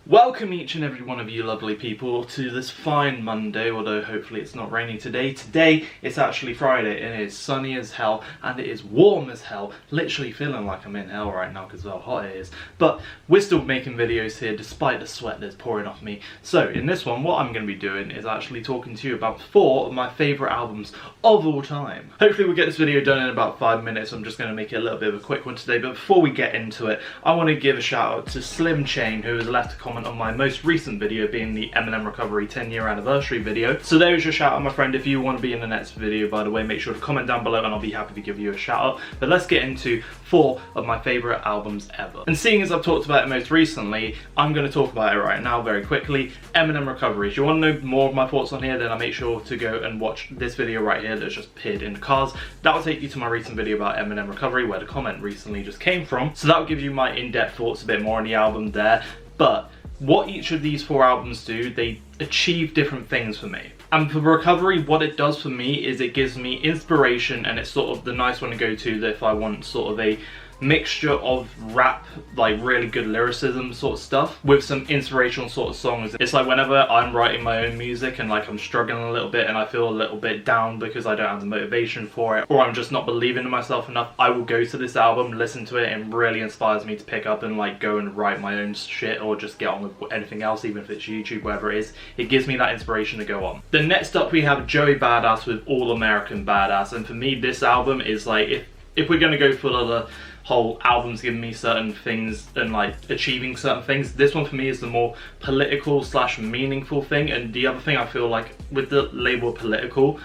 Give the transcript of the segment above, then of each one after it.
Welcome each and every one of you lovely people to this fine Monday, although hopefully it's not raining today. Today it's actually Friday and it is sunny as hell and it is warm as hell. Literally feeling like I'm in hell right now because of how hot it is. But we're still making videos here despite the sweat that's pouring off me. So in this one, what I'm going to be doing is actually talking to you about 4 of my favourite albums of all time. Hopefully we'll get this video done in about 5 minutes. I'm just going to make it a little bit of a quick one today. But before we get into it, I want to give a shout out to Slim Chain, who has left a comment on my most recent video, being the Eminem Recovery 10-year anniversary video. So there's your shout out, my friend. If you want to be in the next video, by the way, make sure to comment down below and I'll be happy to give you a shout out. But let's get into 4 of my favourite albums ever. And seeing as I've talked about it most recently, I'm going to talk about it right now very quickly. Eminem Recovery. If you want to know more of my thoughts on here, then I'll make sure to go and watch this video right here that's just appeared in the cards. That will take you to my recent video about Eminem Recovery, where the comment recently just came from. So that will give you my in-depth thoughts a bit more on the album there. But what each of these 4 albums do, they achieve different things for me. And for Recovery, what it does for me is it gives me inspiration, and it's sort of the nice one to go to that if I want sort of a mixture of rap, like really good lyricism sort of stuff, with some inspirational sort of songs. It's like whenever I'm writing my own music and like I'm struggling a little bit and I feel a little bit down because I don't have the motivation for it, or I'm just not believing in myself enough, I will go to this album, listen to it, and it really inspires me to pick up and like go and write my own shit or just get on with anything else, even if it's YouTube, whatever it is. It gives me that inspiration to go on. Then next up we have Joey Badass with All American Badass, and for me this album is like, if we're going to go for the whole albums giving me certain things and like achieving certain things, this one for me is the more political / meaningful thing. And the other thing I feel like with the label political,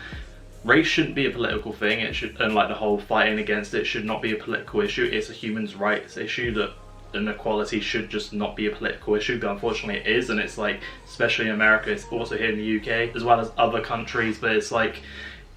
race shouldn't be a political thing. It should, and like the whole fighting against it should not be a political issue. It's a human rights issue, that inequality should just not be a political issue, but unfortunately it is. And it's like, especially in America, it's also here in the UK as well as other countries, but it's like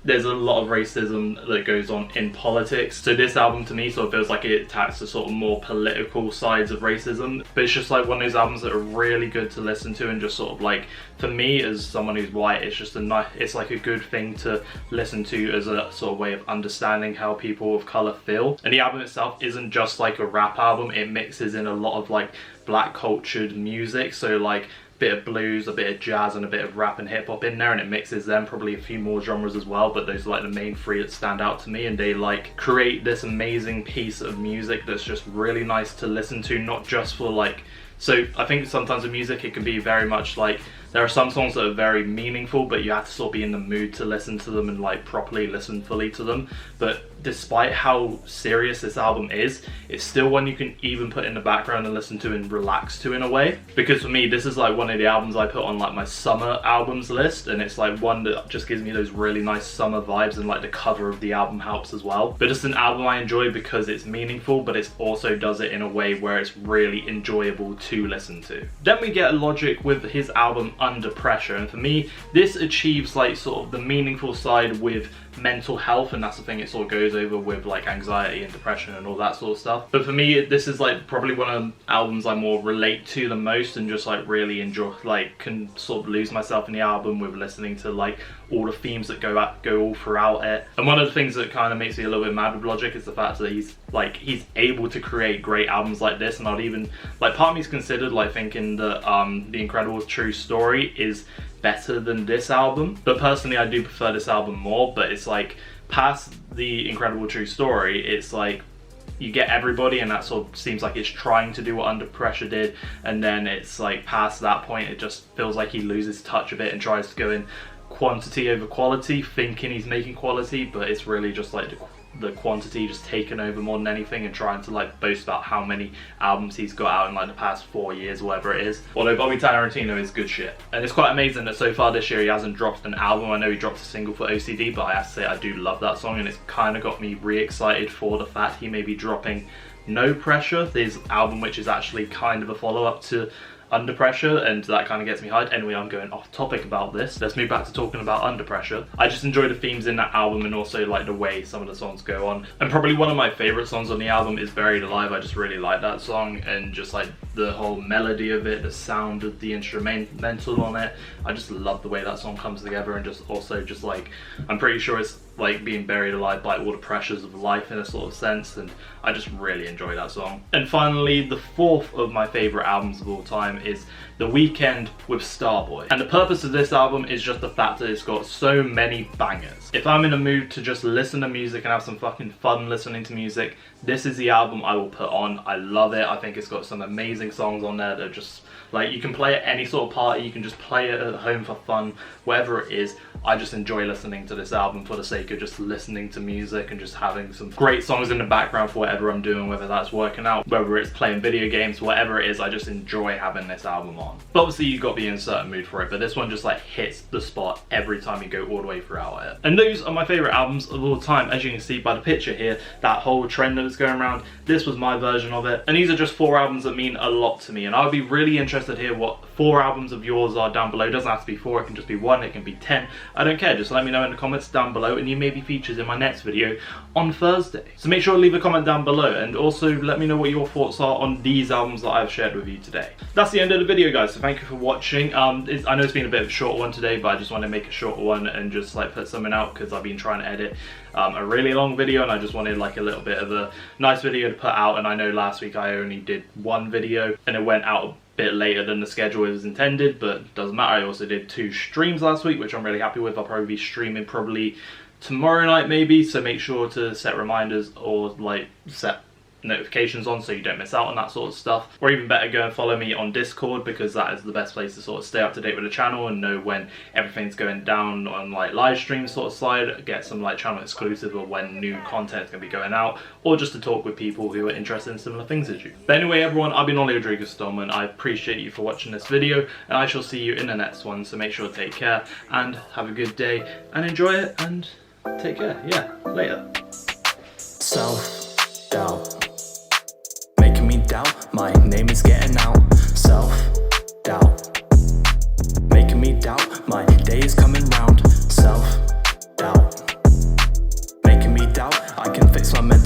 there's a lot of racism that goes on in politics. So this album to me sort of feels like it attacks the sort of more political sides of racism. But it's just like one of those albums that are really good to listen to, and just sort of like, for me as someone who's white, it's just a nice, it's like a good thing to listen to as a sort of way of understanding how people of colour feel. And the album itself isn't just like a rap album, it mixes in a lot of like black cultured music. So like bit of blues, a bit of jazz, and a bit of rap and hip hop in there, and it mixes them, probably a few more genres as well, but those are like the main 3 that stand out to me. And they like create this amazing piece of music that's just really nice to listen to, not just for like, so I think sometimes with music it can be very much like, there are some songs that are very meaningful, but you have to sort of be in the mood to listen to them and like properly listen fully to them. But despite how serious this album is, it's still one you can even put in the background and listen to and relax to in a way. Because for me, this is like one of the albums I put on like my summer albums list, and it's like one that just gives me those really nice summer vibes, and like the cover of the album helps as well. But it's an album I enjoy because it's meaningful, but it also does it in a way where it's really enjoyable to listen to. Then we get Logic with his album Under Pressure, and for me this achieves like sort of the meaningful side with mental health, and that's the thing it sort of goes over with like anxiety and depression and all that sort of stuff. But for me this is like probably one of the albums I more relate to the most, and just like really enjoy, like can sort of lose myself in the album with listening to like all the themes that go all throughout it. And one of the things that kind of makes me a little bit mad with Logic is the fact that he's able to create great albums like this. And I'd even like, part of me's considered like thinking that The Incredible True Story is better than this album, but personally I do prefer this album more. But it's like, past The Incredible True Story, it's like you get everybody, and that sort of seems like it's trying to do what Under Pressure did, and then it's like past that point it just feels like he loses touch a bit and tries to go in quantity over quality, thinking he's making quality, but it's really just like the quantity just taken over more than anything, and trying to like boast about how many albums he's got out in like the past 4 years, whatever it is. Although Bobby Tarantino is good shit, and it's quite amazing that so far this year he hasn't dropped an album. I know he dropped a single for OCD, but I have to say I do love that song, and it's kind of got me re-excited for the fact he may be dropping No Pressure, his album, which is actually kind of a follow-up to Under Pressure, and that kind of gets me hyped. Anyway, I'm going off topic about this. Let's move back to talking about Under Pressure. I just enjoy the themes in that album, and also like the way some of the songs go on. And probably one of my favorite songs on the album is Buried Alive. I just really like that song, and just like the whole melody of it, the sound of the instrumental on it. I just love the way that song comes together, and just also just like, I'm pretty sure it's like being buried alive by all the pressures of life in a sort of sense, and I just really enjoy that song. And finally, the 4th of my favourite albums of all time is The Weeknd with Starboy. And the purpose of this album is just the fact that it's got so many bangers. If I'm in a mood to just listen to music and have some fucking fun listening to music, this is the album I will put on. I love it. I think it's got some amazing songs on there that are just, like, you can play at any sort of party, you can just play it at home for fun, wherever it is. I just enjoy listening to this album for the sake of just listening to music and just having some great songs in the background for whatever I'm doing, whether that's working out, whether it's playing video games, whatever it is. I just enjoy having this album on. But obviously you've got to be in a certain mood for it, but this one just like hits the spot every time you go all the way throughout it. And those are my favorite albums of all time. As you can see by the picture here, that whole trend that was going around, this was my version of it. And these are just 4 albums that mean a lot to me, and I would be really interested to hear what 4 albums of yours are down below. It doesn't have to be 4, it can just be 1, it can be 10. I don't care, just let me know in the comments down below, and you may be featured in my next video on Thursday. So make sure to leave a comment down below, and also let me know what your thoughts are on these albums that I've shared with you today. That's the end of the video, guys, so thank you for watching. I know it's been a bit of a short one today, but I just wanted to make a shorter one and just like put something out, because I've been trying to edit a really long video, and I just wanted like a little bit of a nice video to put out. And I know last week I only did 1 video and it went out a bit later than the schedule was intended, but it doesn't matter. I also did 2 streams last week, which I'm really happy with. I'll probably be streaming probably tomorrow night maybe, so make sure to set reminders or like set notifications on so you don't miss out on that sort of stuff. Or even better, go and follow me on Discord, because that is the best place to sort of stay up to date with the channel and know when everything's going down on like live stream sort of side, get some like channel exclusive or when new content is going to be going out, or just to talk with people who are interested in similar things as you. But anyway everyone, I've been Ollie Rodriguez Stallman. I appreciate you for watching this video, and I shall see you in the next one, so make sure to take care and have a good day and enjoy it, and take care. Yeah, later. Self-doubt making me doubt, my name is getting out. Self-doubt making me doubt, my day is coming round. Self-doubt making me doubt, I can fix my mental